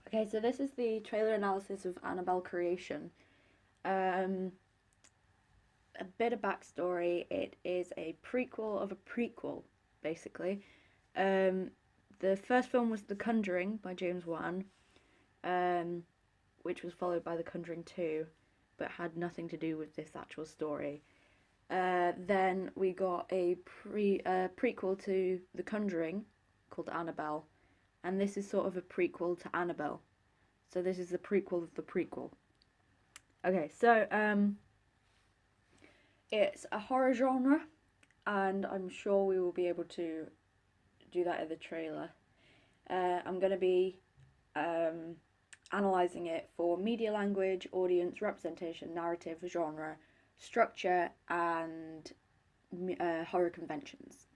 Okay, so this is the trailer analysis of Annabelle Creation. Um, a bit of backstory: it is a prequel of a prequel, basically. Um, the first film was The Conjuring by James Wan, um, which was followed by The Conjuring 2, but had nothing to do with this actual story. Then we got a prequel to The Conjuring called Annabelle, and this is sort of a prequel to Annabelle. So this is the prequel of the prequel. Okay, so it's a horror genre, and I'm sure we will be able to do that in the trailer. I'm going to be analysing it for media language, audience, representation, narrative, genre, structure, and horror conventions.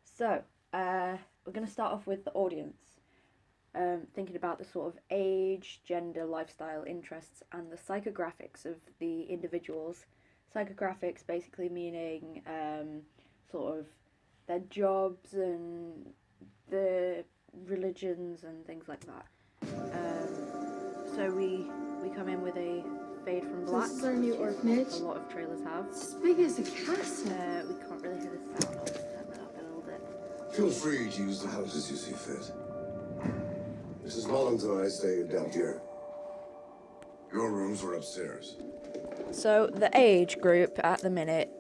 So, we're going to start off with the audience. Thinking about the sort of age, gender, lifestyle, interests, and the psychographics of the individuals. Psychographics basically meaning sort of their jobs and the religions and things like that. So we come in with a fade from So black. this is our new orphanage. A lot of trailers have. It's as big as a castle. We can't really hear the sound. I'll just turn that up a little bit. Feel free to use the house as you see fit. Mrs. Mullins and I stay down here. Your rooms are upstairs. So the age group at the minute,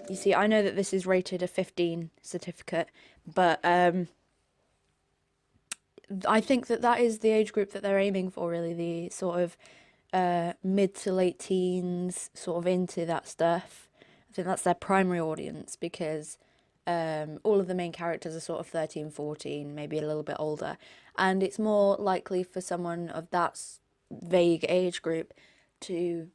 you see, I know that this is rated a 15 certificate, but I think that is the age group that they're aiming for, really, the sort of mid to late teens, sort of into that stuff. I think that's their primary audience because all of the main characters are sort of 13, 14, maybe a little bit older, and it's more likely for someone of that vague age group to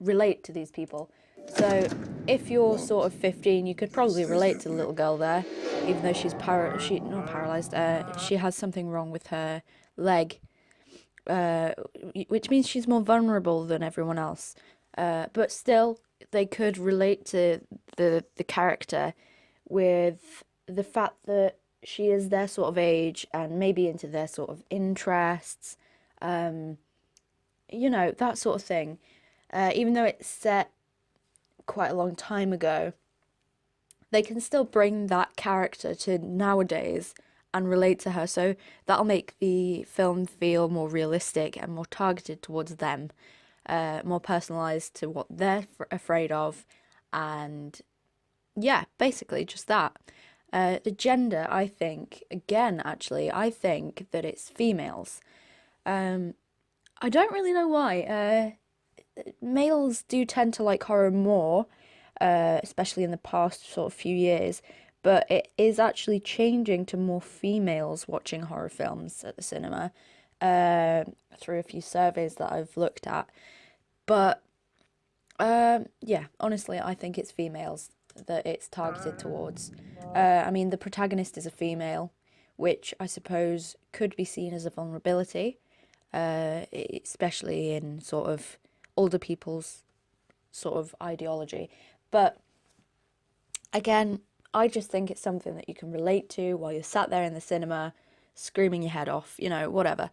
relate to these people. So if you're sort of 15, you could probably relate to the little girl there, even though she's not paralyzed. She has something wrong with her leg, which means she's more vulnerable than everyone else. But still, they could relate to the character with the fact that she is their sort of age and maybe into their sort of interests, that sort of thing. Even though it's set quite a long time ago, they can still bring that character to nowadays and relate to her. So that'll make the film feel more realistic and more targeted towards them, more personalized to what they're afraid of. And yeah, basically just that. The gender, I think that it's females. I don't really know why. Males do tend to like horror more, especially in the past sort of few years, but it is actually changing to more females watching horror films at the cinema, through a few surveys that I've looked at. But yeah, honestly, I think it's females that it's targeted towards. I mean, the protagonist is a female, which I suppose could be seen as a vulnerability, especially in sort of older people's sort of ideology. But again, I just think it's something that you can relate to while you're sat there in the cinema screaming your head off, whatever.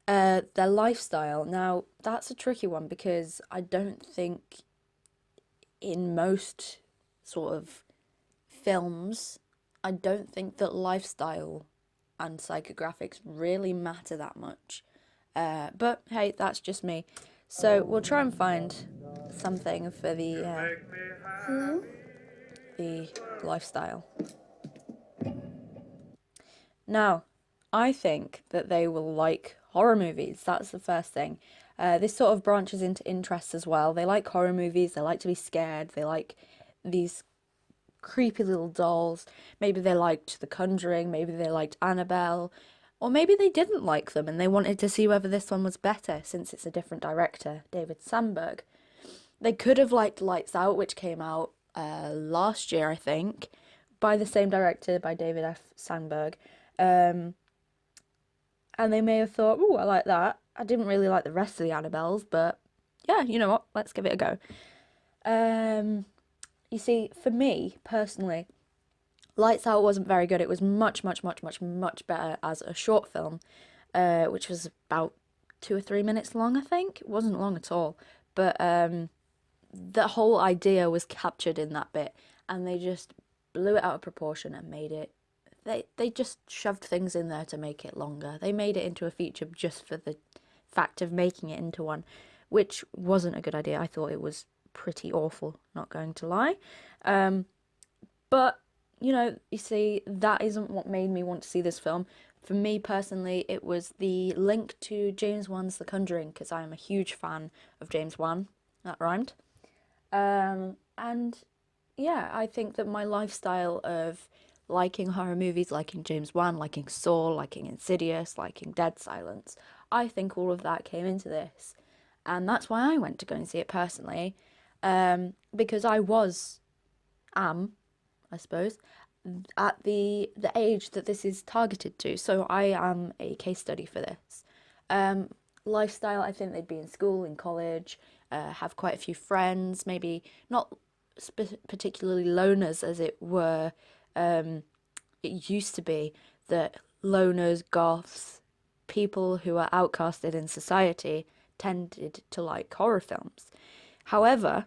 Their lifestyle, now that's a tricky one because I don't think in most sort of films, I don't think that lifestyle and psychographics really matter that much. But hey, that's just me. So we'll try and find something for Hello? the lifestyle. Now, I think that they will like horror movies. That's the first thing. This sort of branches into interests as well. They like horror movies. They like to be scared. They like these creepy little dolls. Maybe they liked The Conjuring. Maybe they liked Annabelle. Or maybe they didn't like them and they wanted to see whether this one was better since it's a different director, David Sandberg. They could have liked Lights Out, which came out last year, I think, by the same director, by David F. Sandberg. And they may have thought, oh, I like that. I didn't really like the rest of the Annabelles, but yeah, you know what? Let's give it a go. You see, for me, personally, Lights Out wasn't very good. It was much, much, much, much, much better as a short film. which was about 2 or 3 minutes long, I think. It wasn't long at all. But the whole idea was captured in that bit, and they just blew it out of proportion and made it. They just shoved things in there to make it longer. They made it into a feature just for the fact of making it into one, which wasn't a good idea. I thought it was pretty awful, not going to lie. But, you see, that isn't what made me want to see this film. For me personally, it was the link to James Wan's The Conjuring, because I am a huge fan of James Wan. That rhymed. And yeah, I think that my lifestyle of liking horror movies, liking James Wan, liking Saw, liking Insidious, liking Dead Silence, I think all of that came into this. And that's why I went to go and see it personally, because am, I suppose, at the age that this is targeted to. So I am a case study for this. Lifestyle, I think they'd be in school, in college, have quite a few friends, maybe not particularly loners as it were. It used to be that loners, goths, people who are outcasted in society tended to like horror films. However,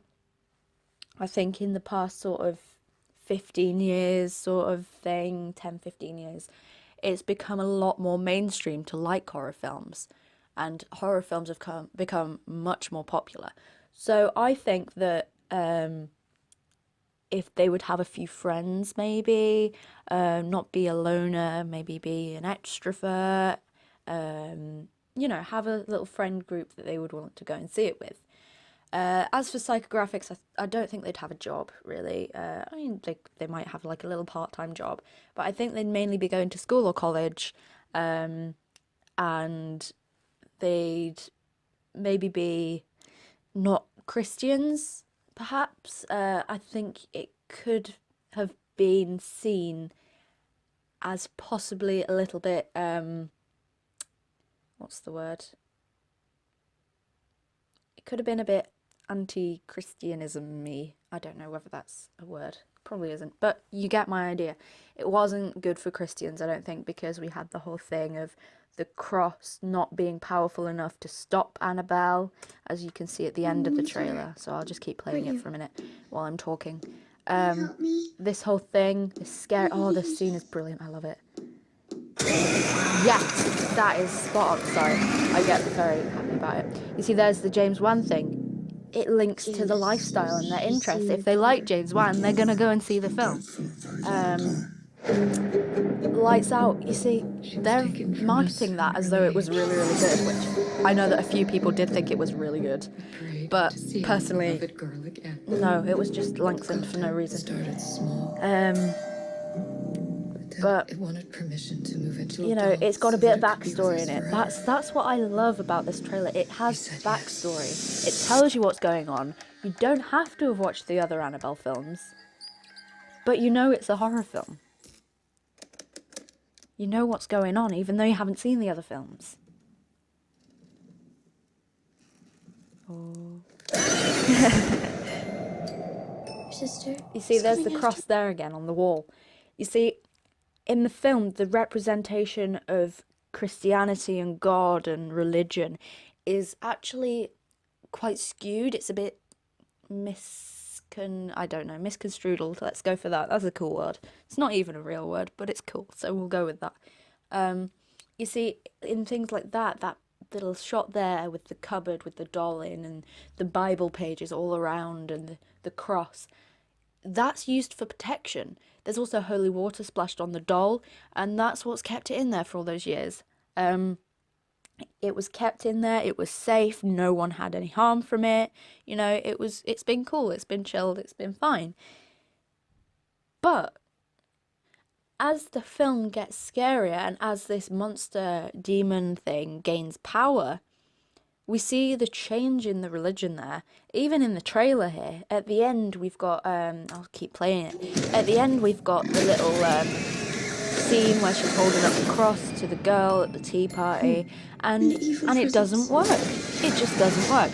I think in the past sort of 15 years sort of thing, 10, 15 years, it's become a lot more mainstream to like horror films, and horror films have become much more popular. So I think that if they would have a few friends, maybe, not be a loner, maybe be an extrovert, have a little friend group that they would want to go and see it with. As for psychographics, I don't think they'd have a job, really. I mean, they might have like a little part-time job, but I think they'd mainly be going to school or college, and they'd maybe be not Christians, perhaps. I think it could have been seen as possibly a little bit, what's the word? It could have been a bit anti-Christianism-y. I don't know whether that's a word. Probably isn't, but you get my idea. It wasn't good for Christians, I don't think, because we had the whole thing of the cross not being powerful enough to stop Annabelle, as you can see at the end of the trailer. So I'll just keep playing it for a minute while I'm talking. This whole thing, this scary... Oh, this scene is brilliant. I love it. Yes, that is spot on. Sorry, I get very happy about it. You see, there's the James Wan thing. It links to the lifestyle and their interests. If they like James Wan, they're going to go and see the film. Lights Out, you see, they're marketing that as though it was really, really good, which I know that a few people did think it was really good. But personally, no, it was just lengthened for no reason. But it wanted permission to move into it's got a bit of backstory in it. That's what I love about this trailer. It has backstory. It tells you what's going on. You don't have to have watched the other Annabelle films, but it's a horror film. You know what's going on, even though you haven't seen the other films. Oh. Sister. You see, there's the cross there again on the wall. You see, in the film, the representation of Christianity and God and religion is actually quite skewed. It's a bit misconstrued. Let's go for that. That's a cool word. It's not even a real word, but it's cool, so we'll go with that. You see, in things like that little shot there with the cupboard with the doll in and the Bible pages all around and the cross, that's used for protection. There's also holy water splashed on the doll, and that's what's kept it in there for all those years. It was kept in there, it was safe, no one had any harm from it. It's been cool, it's been chilled, it's been fine. But as the film gets scarier and as this monster demon thing gains power, we see the change in the religion there. Even in the trailer here, at the end we've got, I'll keep playing it. At the end we've got the little scene where she's holding up the cross to the girl at the tea party, and it doesn't work. It just doesn't work.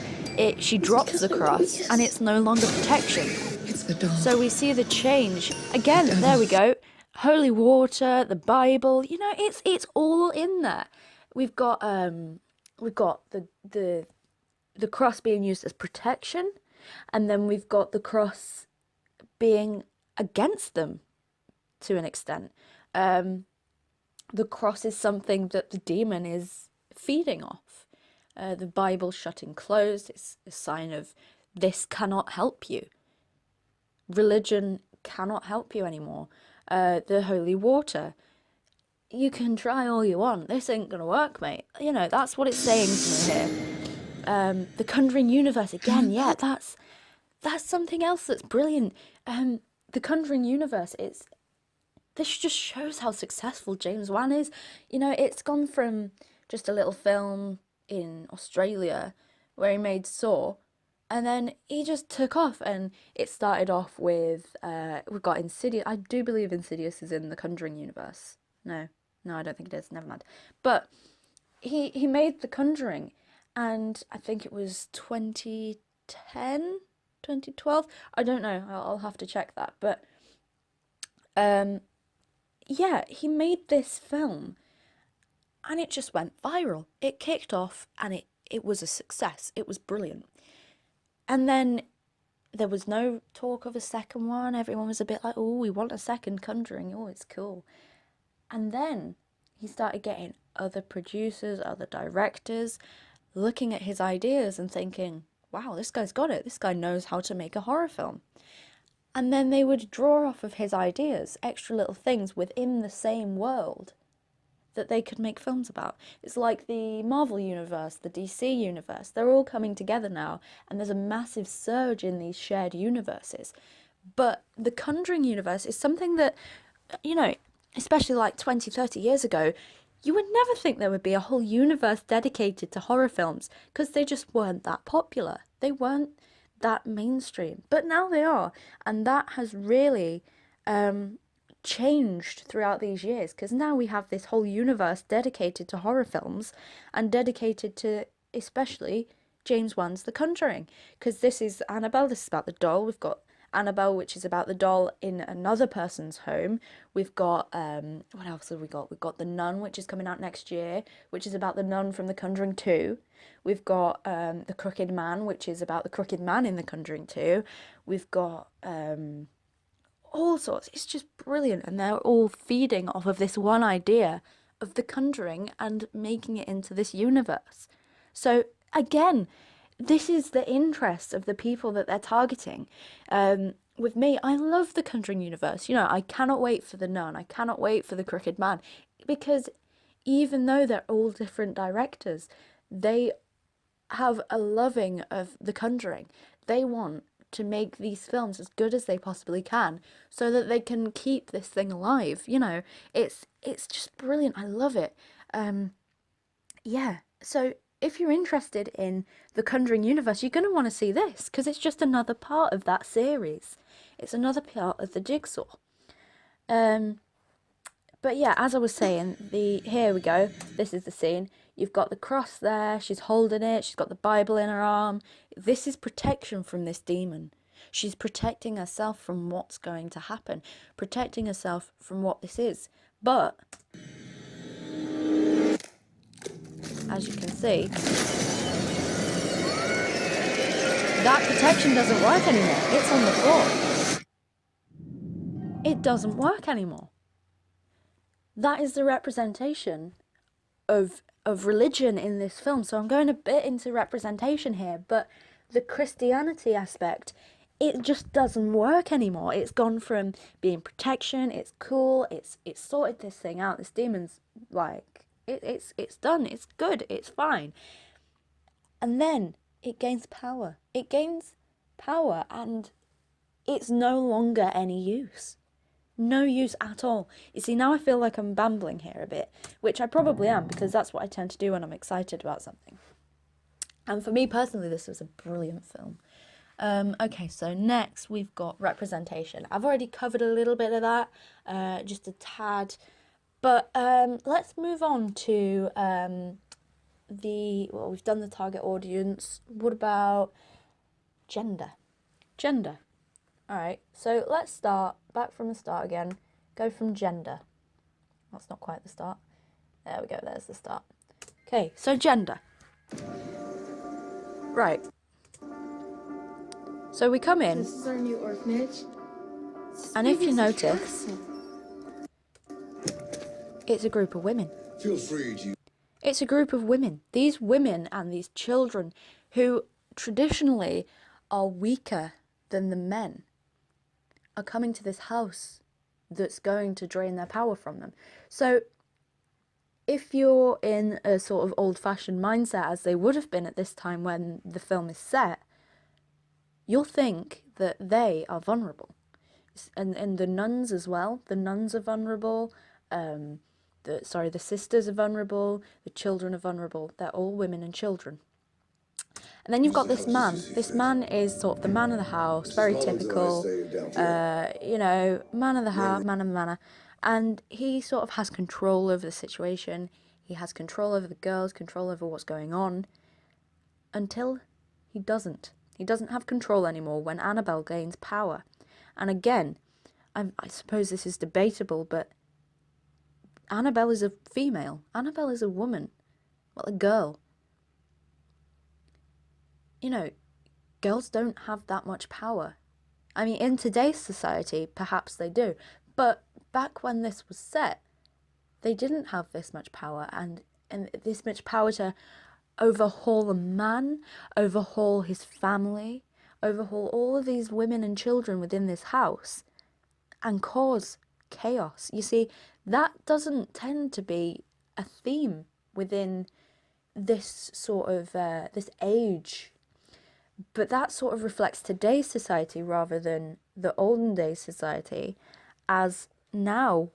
She drops the cross and it's no longer protection. So we see the change. Again, there we go. Holy water, the Bible, it's all in there. we've got the cross being used as protection, and then we've got the cross being against them to an extent. The cross is something that the demon is feeding off. The Bible shutting closed is a sign of this cannot help you. Religion cannot help you anymore. The holy water, you can try all you want. This ain't gonna work, mate. You know, that's what it's saying to me here. The Conjuring universe, again, yeah, that's something else that's brilliant. The Conjuring universe, this just shows how successful James Wan is. You know, it's gone from just a little film in Australia where he made Saw, and then he just took off, and it started off with we've got Insidious. I do believe Insidious is in the Conjuring universe. No, I don't think it is. Never mind. But he made The Conjuring, and I think it was 2010, 2012. I don't know. I'll have to check that. But yeah, he made this film, and it just went viral. It kicked off, and it was a success. It was brilliant. And then there was no talk of a second one. Everyone was a bit like, oh, we want a second Conjuring. Oh, it's cool. And then he started getting other producers, other directors, looking at his ideas and thinking, wow, this guy's got it. This guy knows how to make a horror film. And then they would draw off of his ideas, extra little things within the same world that they could make films about. It's like the Marvel universe, the DC universe. They're all coming together now, and there's a massive surge in these shared universes. But the Conjuring universe is something that, you know, especially like 20, 30 years ago, you would never think there would be a whole universe dedicated to horror films, because they just weren't that popular. They weren't that mainstream. But now they are, and that has really changed throughout these years, because now we have this whole universe dedicated to horror films and dedicated to especially James Wan's The Conjuring, because this is Annabelle. This is about the doll. We've got Annabelle, which is about the doll in another person's home. We've got what else have we got? We've got The Nun, which is coming out next year, which is about the nun from The Conjuring 2. We've got The Crooked Man, which is about the crooked man in The Conjuring 2. We've got all sorts. It's just brilliant, and they're all feeding off of this one idea of The Conjuring and making it into this universe. So again, this is the interest of the people that they're targeting. With me, I love the Conjuring universe. You know, I cannot wait for The Nun. I cannot wait for The Crooked Man, because even though they're all different directors, they have a loving of The Conjuring. They want to make these films as good as they possibly can so that they can keep this thing alive. You know, it's just brilliant. I love it. Yeah. So if you're interested in the Conjuring universe, you're going to want to see this, because it's just another part of that series. It's another part of the jigsaw. But yeah, as I was saying, here we go. This is the scene. You've got the cross there. She's holding it. She's got the Bible in her arm. This is protection from this demon. She's protecting herself from what's going to happen, protecting herself from what this is. But as you can see, that protection doesn't work anymore. It's on the floor. It doesn't work anymore. That is the representation of religion in this film. So I'm going a bit into representation here, but the Christianity aspect, it just doesn't work anymore. It's gone from being protection, it's cool, it's sorted this thing out. This demon's like, it's done, it's good, it's fine. And then it gains power. It gains power, and it's no longer any use. No use at all. You see, now I feel like I'm bambling here a bit, which I probably am, because that's what I tend to do when I'm excited about something. And for me personally, this was a brilliant film. Okay, so next we've got representation. I've already covered a little bit of that, just a tad. But let's move on to well, we've done the target audience. What about gender? Gender. All right, so let's start back from the start again. Go from gender. That's not quite the start. There we go, there's the start. Okay, so gender. Right. So we come in, This is our new orphanage. It's as and big if you as a notice, castle. it's a group of women. Feel free to. It's a group of women. These women and these children who traditionally are weaker than the men are coming to this house that's going to drain their power from them. So if you're in a sort of old-fashioned mindset, as they would have been at this time when the film is set, you'll think that they are vulnerable. And the nuns as well. The nuns are vulnerable. The sisters are vulnerable. The children are vulnerable. They're all women and children. And then you've Use got the this house as you man. see This fit. man is sort of the man of the house, Mrs. very Mullins and I typical, stay down here. man of the Your house, man of the manor. And he sort of has control over the situation. He has control over the girls, control over what's going on, until he doesn't. He doesn't have control anymore when Annabelle gains power. And again, I suppose this is debatable, but Annabelle is a female. Annabelle is a woman. Well, a girl. You know, girls don't have that much power. I mean, in today's society, perhaps they do. But back when this was set, they didn't have this much power and this much power to overhaul a man, overhaul his family, overhaul all of these women and children within this house and cause chaos. You see, that doesn't tend to be a theme within this sort of this age, but that sort of reflects today's society rather than the olden days society, as now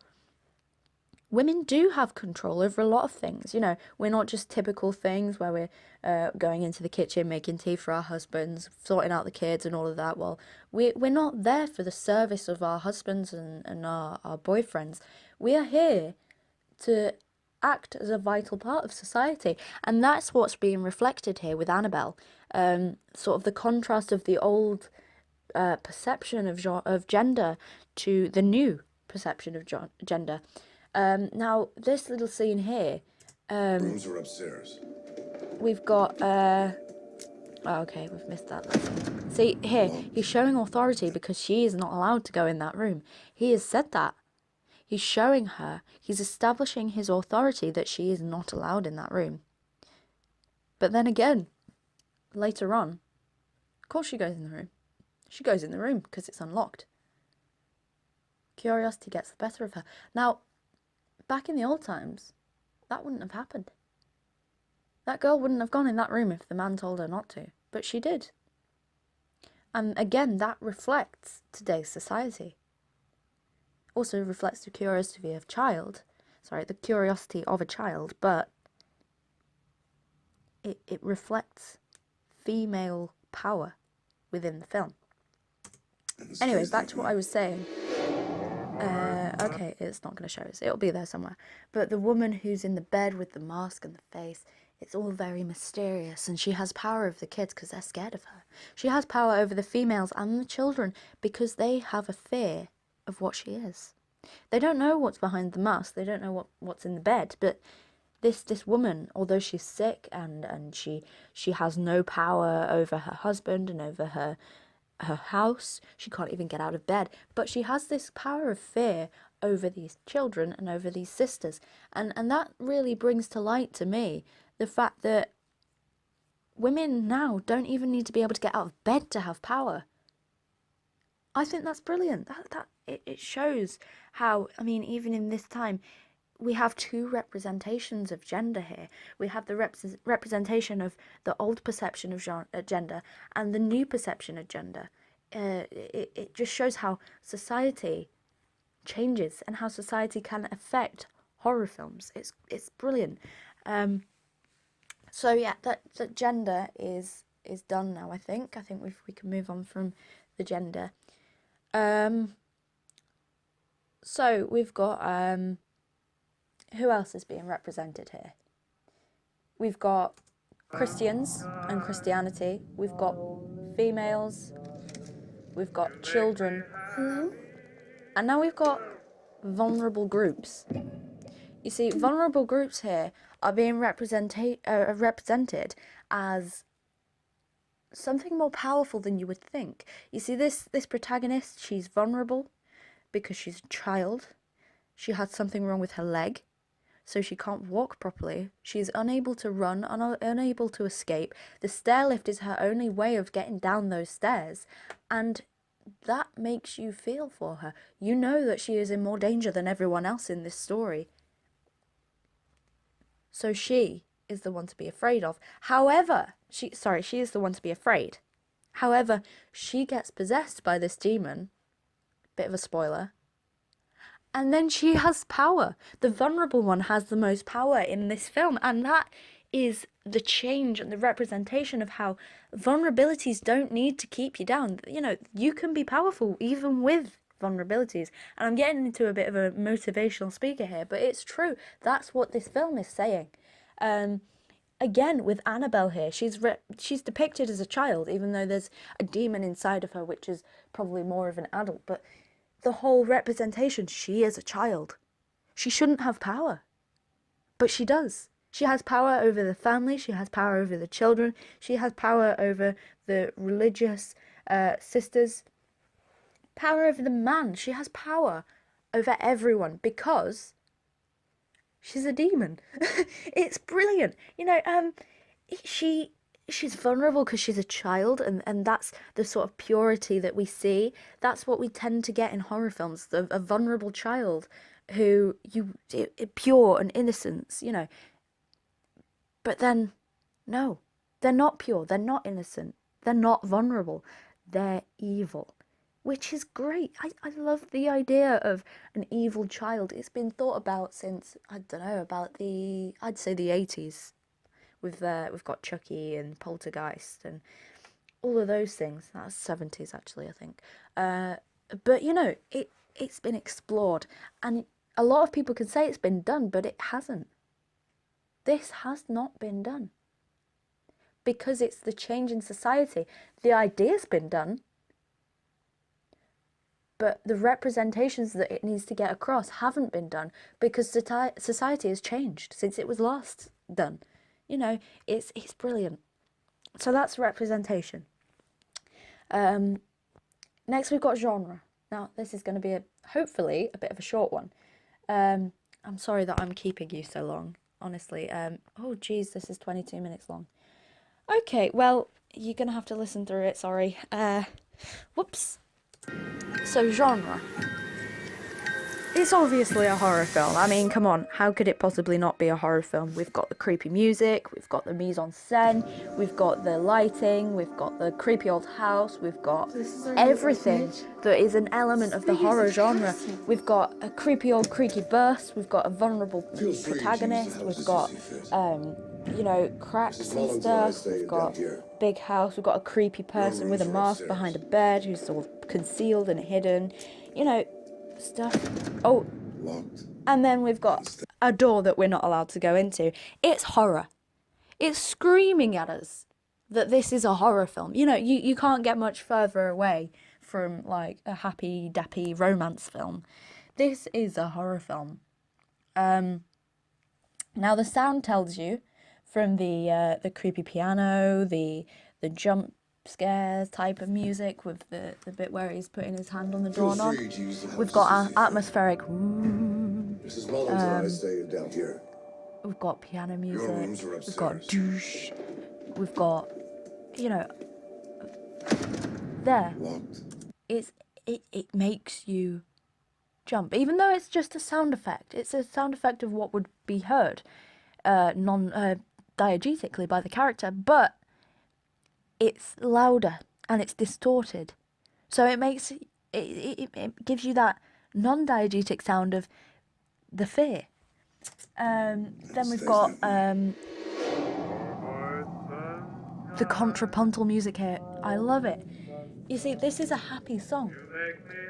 women do have control over a lot of things. You know, we're not just typical things where we're going into the kitchen, making tea for our husbands, sorting out the kids and all of that. Well, we're not there for the service of our husbands and our boyfriends. We are here to act as a vital part of society. And that's what's being reflected here with Annabelle. Sort of the contrast of the old perception of gender to the new perception of gender. Now, this little scene here, Rooms are upstairs. we've got... Oh, okay, we've missed that little scene. See, here, he's showing authority because she is not allowed to go in that room. He has said that. He's showing her, he's establishing his authority that she is not allowed in that room. But then again, later on, of course she goes in the room. She goes in the room because it's unlocked. Curiosity gets the better of her. Now, back in the old times, that wouldn't have happened. That girl wouldn't have gone in that room if the man told her not to, but she did. And again, that reflects today's society. Also reflects the curiosity of a child, but it reflects female power within the film. Anyway, back to what I was saying. Okay, it's not going to show us. It'll be there somewhere. But the woman who's in the bed with the mask and the face, it's all very mysterious, and she has power over the kids because they're scared of her. She has power over the females and the children because they have a fear of what she is. They don't know what's behind the mask. They don't know what's in the bed. But this woman, although she's sick and she has no power over her husband and over her house, she can't even get out of bed. But she has this power of fear over these children and over these sisters. And that really brings to light to me the fact that women now don't even need to be able to get out of bed to have power. I think that's brilliant. It shows how, I mean, even in this time, we have two representations of gender here. We have the representation of the old perception of gender and the new perception of gender. It just shows how society changes and how society can affect horror films. It's brilliant. So yeah, that gender is done now. I think we can move on from the gender. So we've got who else is being represented here? We've got Christians and Christianity. We've got females. We've got children. Hello? And now we've got vulnerable groups. You see, vulnerable groups here are being represented as something more powerful than you would think. You see, this protagonist, she's vulnerable because she's a child. She had something wrong with her leg, so she can't walk properly. She's unable to run, unable to escape. The stair lift is her only way of getting down those stairs, and that makes you feel for her. You know that she is in more danger than everyone else in this story. So she is the one to be afraid of. However, she is the one to be afraid. However, she gets possessed by this demon. Bit of a spoiler. And then she has power. The vulnerable one has the most power in this film, and that is the change and the representation of how vulnerabilities don't need to keep you down. You know, you can be powerful even with vulnerabilities. And I'm getting into a bit of a motivational speaker here, but it's true. That's what this film is saying. Again, with Annabelle here, she's depicted as a child, even though there's a demon inside of her, which is probably more of an adult. But the whole representation, she is a child. She shouldn't have power, but she does. She has power over the family, she has power over the children, she has power over the religious sisters, power over the man. She has power over everyone because she's a demon. It's brilliant. You know, she's vulnerable because she's a child, and that's the sort of purity that we see. That's what we tend to get in horror films, a vulnerable child who pure and innocence, you know. But then, no, they're not pure, they're not innocent, they're not vulnerable, they're evil. Which is great. I love the idea of an evil child. It's been thought about since, I don't know, I'd say the 80s. We've got Chucky and Poltergeist and all of those things. That was 70s actually, I think. But you know, it's been explored, and a lot of people can say it's been done, but it hasn't. This has not been done because it's the change in society. The idea's been done, but the representations that it needs to get across haven't been done because society has changed since it was last done. You know, it's brilliant. So that's representation. Next we've got genre. Now this is going to be hopefully a bit of a short one. I'm sorry that I'm keeping you so long, honestly. Oh geez, this is 22 minutes long. Okay, well, you're going to have to listen through it, sorry. Whoops. So genre. It's obviously a horror film. I mean, come on, how could it possibly not be a horror film? We've got the creepy music, we've got the mise en scène, we've got the lighting, we've got the creepy old house, we've got everything that is an element of the horror genre. We've got a creepy old creaky bus, we've got a vulnerable protagonist, we've got, you know, cracks and stuff, we've got big house, we've got a creepy person with a mask behind a bed who's sort of concealed and hidden, you know, stuff. Oh, Locked. and then we've got a door that we're not allowed to go into. It's horror. It's screaming at us that this is a horror film. You know, you can't get much further away from like a happy dappy romance film. This is a horror film. Now the sound tells you from the creepy piano, the jump scares type of music with the bit where he's putting his hand on the doorknob. We've got our atmospheric. Mrs. Mullins and I stay down here. We've got piano music. Your rooms are We've got upstairs. douche. We've got, you know, there. Locked. It makes you jump, even though it's just a sound effect. It's a sound effect of what would be heard, diegetically by the character, but it's louder and it's distorted, so it makes it gives you that non-diegetic sound of the fear. Then we've got the contrapuntal music here. I love it. You see, this is a happy song,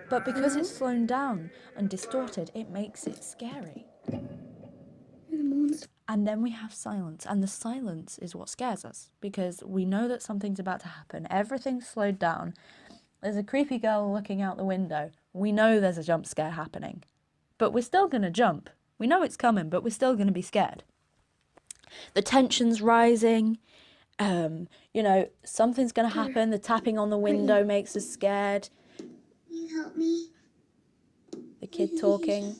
but because it's slowed down and distorted, it makes it scary. And then we have silence, and the silence is what scares us, because we know that something's about to happen. Everything's slowed down. There's a creepy girl looking out the window. We know there's a jump scare happening, but we're still going to jump We know it's coming, but we're still going to be scared. The tension's rising. You know, something's going to happen. The tapping on the window makes us scared. Can you help me? The kid talking.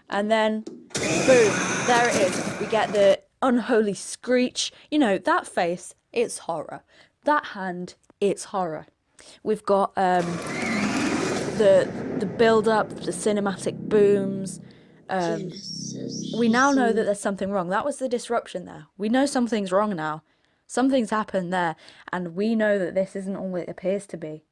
And then, boom, there it is. We get the unholy screech. You know, that face, it's horror. That hand, it's horror. We've got the build-up, the cinematic booms. We now know that there's something wrong. That was the disruption there. We know something's wrong now. Something's happened there. And we know that this isn't all it appears to be.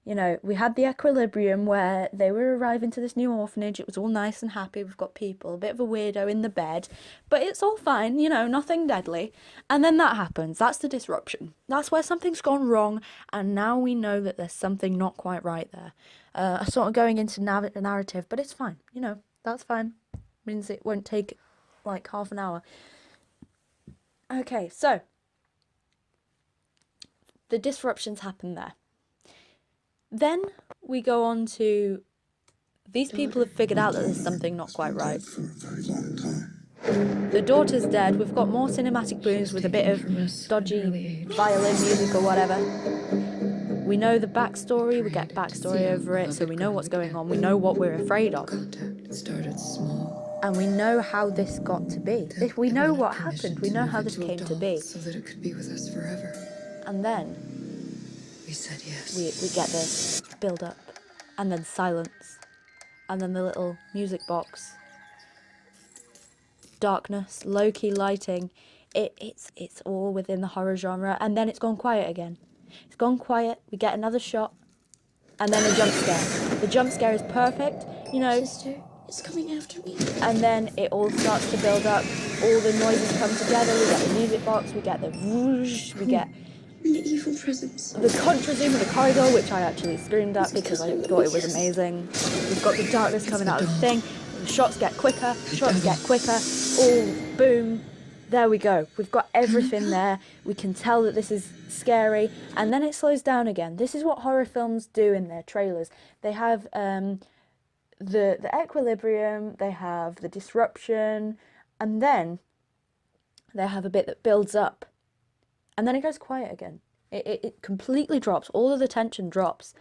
You know, we had the equilibrium where they were arriving to this new orphanage. It was all nice and happy. We've got people, a bit of a weirdo in the bed, but it's all fine, you know, nothing deadly. And then that happens. That's the disruption. That's where something's gone wrong, and now we know that there's something not quite right there. Sort of going into narrative, but it's fine. You know, that's fine. Means it won't take like half an hour. Okay, so the disruptions happen there. Then we go on to, these people have figured out that there's something not quite right. For a very long time. The daughter's dead. We've got more cinematic booms with a bit of dodgy violin music or whatever. We know the backstory. We get backstory over it, so we know what's going on. We know what we're afraid of. It started small. And we know how this got to be. We know what happened. We know how this came to be. So that it could be with us forever. And then We said yes. we get this build up, and then silence, and then the little music box, darkness, low-key lighting. It's all within the horror genre, and then it's gone quiet again. It's gone quiet. We get another shot, and then a jump scare. The jump scare is perfect, you know. Sister, it's coming after me. And then it all starts to build up. All the noises come together. We get the music box. We get the whoosh. We get And the evil presence. the contra zoom of the corridor, which I actually screamed at because I thought it was amazing. We've got the darkness coming out of the thing. The shots get quicker. Shots get quicker. All boom. There we go. We've got everything there. We can tell that this is scary, and then it slows down again. This is what horror films do in their trailers. They have the equilibrium. They have the disruption, and then they have a bit that builds up. And then it goes quiet again. It completely drops. All of the tension drops.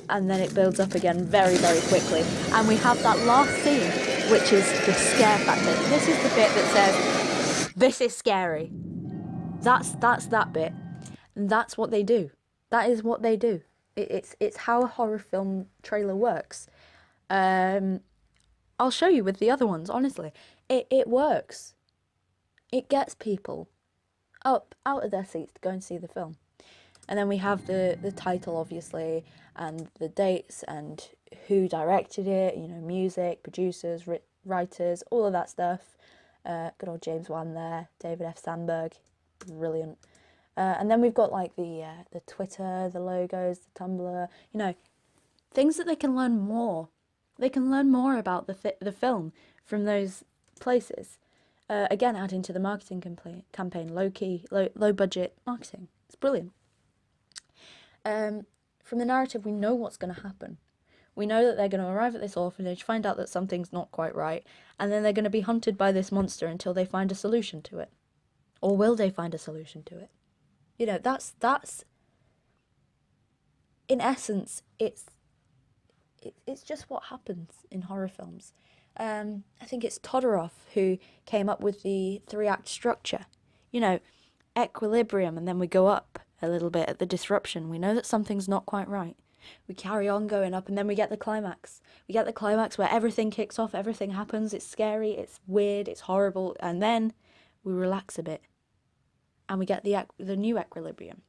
And then it builds up again very, very quickly. And we have that last scene, which is the scare factor. This is the bit that says, this is scary. That's that bit. And that's what they do. That is what they do. It's how a horror film trailer works. I'll show you with the other ones, honestly. It works. It gets people up out of their seats to go and see the film. And then we have the title, obviously, and the dates and who directed it, you know, music, producers, writers, all of that stuff. Good old James Wan there, David F. Sandberg, brilliant. And then we've got like the Twitter, the logos, the Tumblr, you know, things that they can learn more. They can learn more about the film from those places. Again, adding to the marketing campaign, low budget marketing. It's brilliant. From the narrative, we know what's going to happen. We know that they're going to arrive at this orphanage, find out that something's not quite right, and then they're going to be hunted by this monster until they find a solution to it. Or will they find a solution to it? You know, that's in essence, it's just what happens in horror films. I think it's Todorov who came up with the 3-act structure. You know, equilibrium, and then we go up a little bit at the disruption. We know that something's not quite right. We carry on going up, and then we get the climax. We get the climax where everything kicks off, everything happens, it's scary, it's weird, it's horrible, and then we relax a bit. And we get the new equilibrium,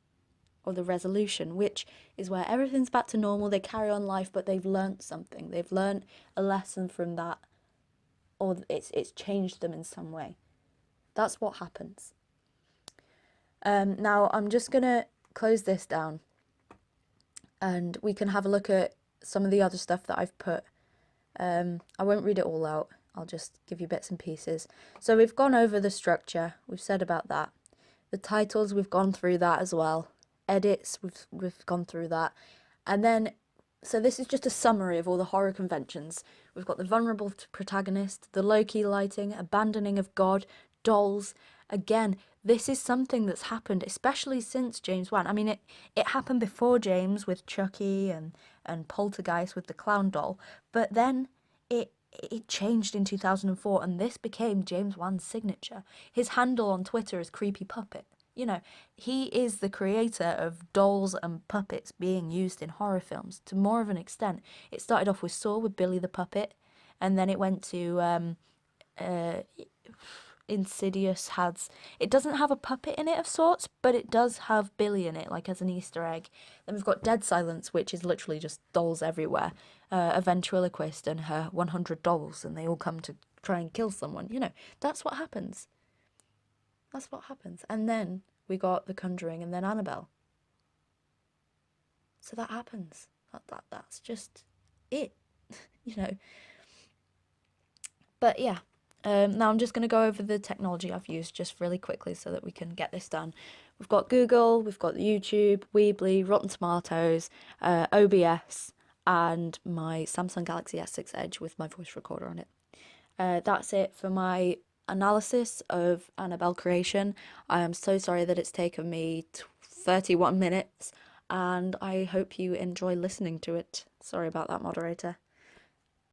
or the resolution, which is where everything's back to normal, they carry on life, but they've learnt something. They've learnt a lesson from that, or it's changed them in some way. That's what happens. Now, I'm just going to close this down, and we can have a look at some of the other stuff that I've put. I won't read it all out. I'll just give you bits and pieces. So we've gone over the structure. We've said about that. The titles, we've gone through that as well. Edits, we've gone through that. And then So this is just a summary of all the horror conventions. We've got the vulnerable protagonist, the low-key lighting, abandoning of God, dolls. Again, this is something that's happened, especially since James 1. I mean, it happened before James with Chucky and Poltergeist with the clown doll, but then it changed in 2004, and this became James Wan's signature. His handle on Twitter is Creepy Puppet. You know, he is the creator of dolls and puppets being used in horror films to more of an extent. It started off with Saw with Billy the Puppet, and then it went to uh, Insidious has, it doesn't have a puppet in it of sorts, but it does have Billy in it, like as an Easter egg. Then we've got Dead Silence, which is literally just dolls everywhere. A ventriloquist and her 100 dolls, and they all come to try and kill someone. You know, that's what happens. That's what happens. And then we got The Conjuring and then Annabelle. So that happens. That's just it, you know. But yeah, now I'm just going to go over the technology I've used just really quickly so that we can get this done. We've got Google, we've got YouTube, Weebly, Rotten Tomatoes, OBS, and my Samsung Galaxy S6 Edge with my voice recorder on it. That's it for my analysis of Annabelle creation. I am so sorry that it's taken me 31 minutes, and I hope you enjoy listening to it. Sorry about that, moderator.